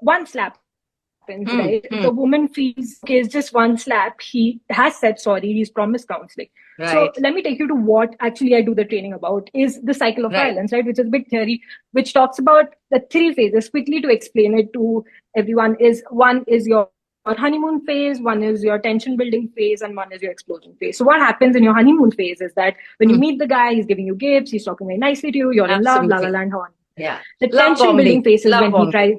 one slap happens, right? The woman feels, okay, it's just one slap. He has said sorry. He's promised counseling. Right. So let me take you to what actually I do the training about is the cycle of violence, right? Which is a big theory, which talks about the 3 phases. Quickly to explain it to everyone is, one is your honeymoon phase, one is your tension building phase, and one is your explosion phase. So what happens in your honeymoon phase is that when you meet the guy, he's giving you gifts, he's talking very nicely to you, you're in love, la la la, and how on. Yeah. The tension building phase is when he tries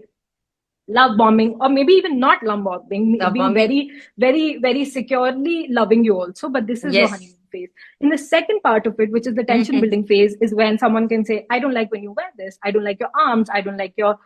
love bombing, or maybe even not love bombing, being very, very, very securely loving you also. But this is your honeymoon phase. In the second part of it, which is the tension building phase, is when someone can say, I don't like when you wear this. I don't like your arms. I don't like your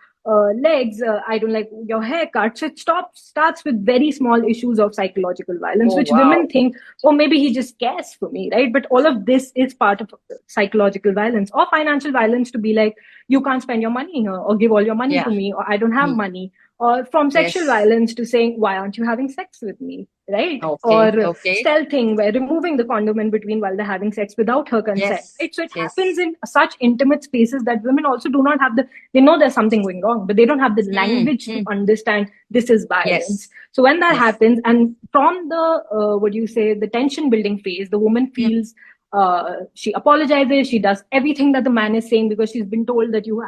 legs. I don't like your haircut. So it starts with very small issues of psychological violence, which women think, oh, maybe he just cares for me, right? But all of this is part of psychological violence, or financial violence, to be like, you can't spend your money here, or give all your money to me, or I don't have money. Or from sexual violence to saying, why aren't you having sex with me, right? Or stealthing, where removing the condom in between while they're having sex without her consent. Right? So it happens in such intimate spaces that women also do not have they know there's something going wrong, but they don't have the language to understand this is violence. So when that happens, and from the, the tension building phase, the woman feels, she apologizes, she does everything that the man is saying, because she's been told that your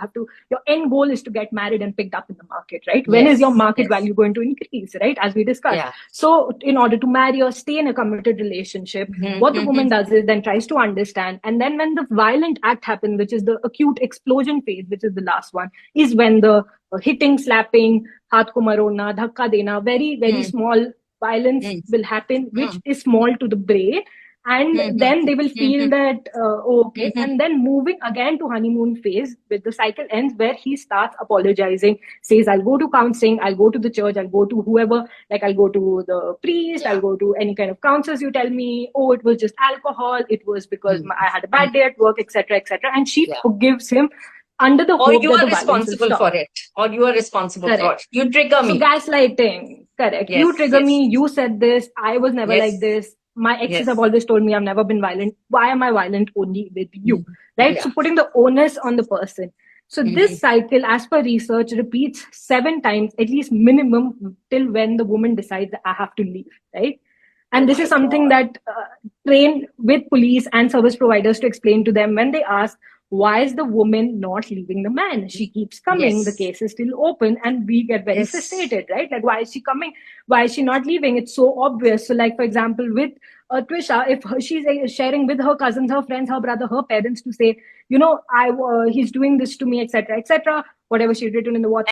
end goal is to get married and picked up in the market, right? When is your market value going to increase, right? As we discussed. So in order to marry or stay in a committed relationship, what the woman does is then tries to understand. And then when the violent act happens, which is the acute explosion phase, which is the last one, is when the hitting, slapping, hath ko marona, dhakka dena, very, very small violence will happen, which is small to the brain. And then they will feel that, okay. And then moving again to honeymoon phase, with the cycle ends, where he starts apologizing, says, I'll go to counseling, I'll go to the church, I'll go to whoever, like I'll go to the priest, I'll go to any kind of counselors you tell me, oh, it was just alcohol, it was because I had a bad day at work, etc., etc. And she forgives him under the hope you that are responsible for it, or you are responsible for it. You trigger me. So gaslighting, correct. You trigger me, you said this, I was never like this. My exes have always told me I've never been violent. Why am I violent only with you? Right? So putting the onus on the person. So this cycle, as per research, repeats 7 times, at least minimum, till when the woman decides that I have to leave, right? And this is something that train with police and service providers to explain to them when they ask, why is the woman not leaving the man? She keeps coming. The case is still open, and we get very frustrated, right? Like, why is she coming? Why is she not leaving? It's so obvious. So, like, for example, with Trisha, if she's sharing with her cousins, her friends, her brother, her parents to say, you know, he's doing this to me, etc., etc., whatever she'd written in the WhatsApp.